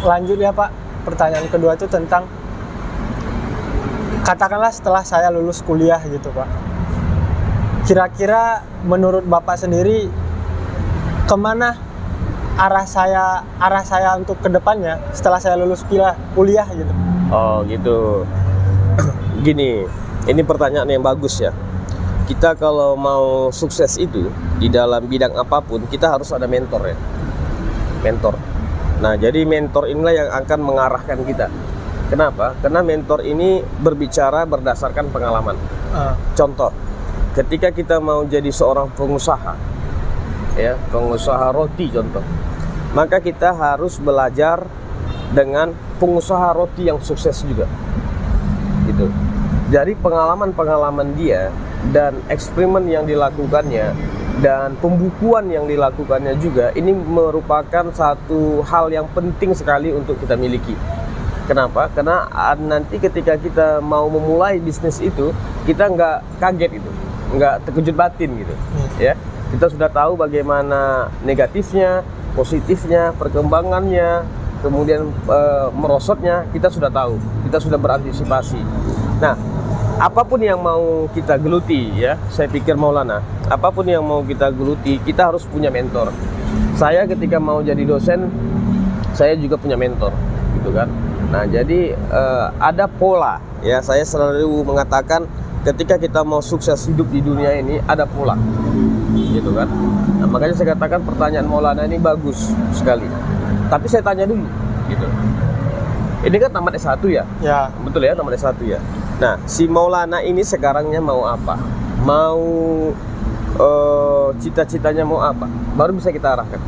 lanjut ya Pak, pertanyaan kedua itu tentang katakanlah setelah saya lulus kuliah gitu Pak, kira-kira menurut Bapak sendiri kemana arah saya untuk kedepannya setelah saya lulus kuliah gitu? Oh gitu. Gini, ini pertanyaan yang bagus ya. Kita kalau mau sukses itu di dalam bidang apapun, kita harus ada mentor ya. Mentor. Nah, jadi mentor inilah yang akan mengarahkan kita. Kenapa? Karena mentor ini berbicara berdasarkan pengalaman. Contoh, ketika kita mau jadi seorang pengusaha, ya, pengusaha roti contoh, maka kita harus belajar dengan pengusaha roti yang sukses juga. Gitu. Dari pengalaman-pengalaman dia dan eksperimen yang dilakukannya dan pembukuan yang dilakukannya juga, ini merupakan satu hal yang penting sekali untuk kita miliki. Kenapa? Karena nanti ketika kita mau memulai bisnis itu, kita nggak kaget itu, nggak terkejut batin gitu, ya. Kita sudah tahu bagaimana negatifnya, positifnya, perkembangannya, kemudian merosotnya, kita sudah tahu, kita sudah berantisipasi. Nah, apapun yang mau kita geluti ya, saya pikir Maulana, apapun yang mau kita geluti, kita harus punya mentor. Saya ketika mau jadi dosen, saya juga punya mentor, gitu kan. Nah, jadi ada pola ya, saya selalu mengatakan ketika kita mau sukses hidup di dunia ini ada pola, gitu kan. Nah, makanya saya katakan pertanyaan Maulana ini bagus sekali. Tapi saya tanya dulu, gitu. Ini kan tamat S1 ya? Ya. Betul ya, tamat S1 ya. Nah, si Maulana ini sekarangnya mau apa? Mau cita-citanya mau apa? Baru bisa kita arahkan.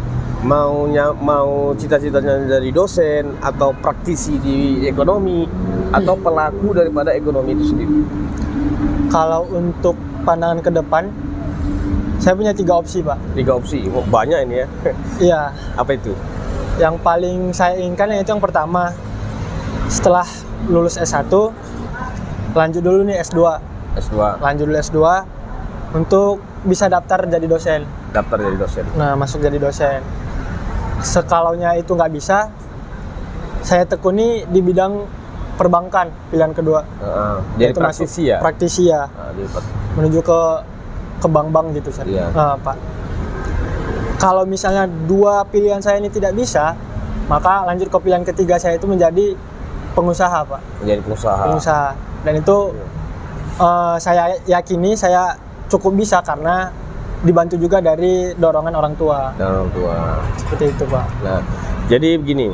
Mau cita-citanya dari dosen atau praktisi di ekonomi atau pelaku daripada ekonomi itu sendiri. Kalau untuk pandangan ke depan, saya punya 3 opsi Pak. 3 opsi, oh, banyak ini ya. Iya. Apa itu? Yang paling saya inginkan yaitu yang pertama, setelah lulus S1, lanjut dulu nih S2. Lanjut dulu S2 untuk bisa daftar jadi dosen. Daftar jadi dosen. Nah, masuk jadi dosen. Sekalaunya itu nggak bisa, saya tekuni di bidang perbankan, pilihan kedua. Jadi praktisi ya? Praktisi ya. Menuju ke bank-bank gitu. Iya. Pak. Kalau misalnya 2 pilihan saya ini tidak bisa, maka lanjut ke pilihan ketiga saya itu menjadi pengusaha Pak. Menjadi pengusaha. Dan itu saya yakini saya cukup bisa karena dibantu juga dari dorongan orang tua. Seperti itu Pak. Nah, jadi begini,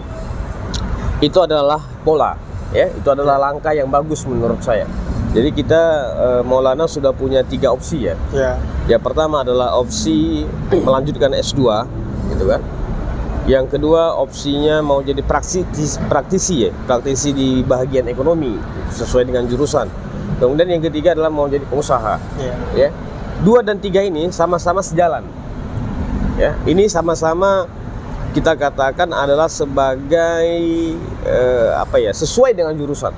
itu adalah pola, ya, itu adalah langkah yang bagus menurut saya. Jadi kita Maulana sudah punya 3 opsi ya. Ya. Yang pertama adalah opsi melanjutkan S2, gitu kan. Yang kedua opsinya mau jadi praktisi di bagian ekonomi sesuai dengan jurusan. Kemudian yang ketiga adalah mau jadi pengusaha. Ya. 2 dan 3 ini sama-sama sejalan. Ya, ini sama-sama kita katakan adalah sebagai sesuai dengan jurusan.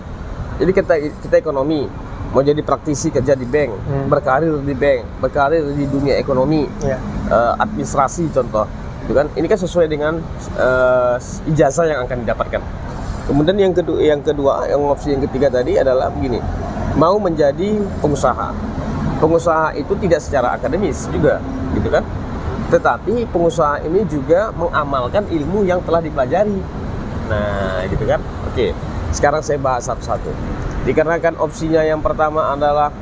Jadi kita ekonomi, mau jadi praktisi kerja di bank, berkarir di bank, berkarir di dunia ekonomi, administrasi contoh. Itu kan, ini kan sesuai dengan ijazah yang akan didapatkan. Kemudian yang kedua, opsi yang ketiga tadi adalah begini, mau menjadi pengusaha. Pengusaha itu tidak secara akademis juga, gitu kan? Tetapi pengusaha ini juga mengamalkan ilmu yang telah dipelajari. Nah, gitu kan? Oke, sekarang saya bahas satu-satu. Dikarenakan opsinya yang pertama adalah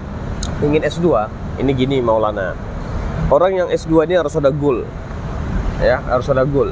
ingin S2, ini gini Maulana. Orang yang S2 ini harus ada goal. Ya, harus ada goal.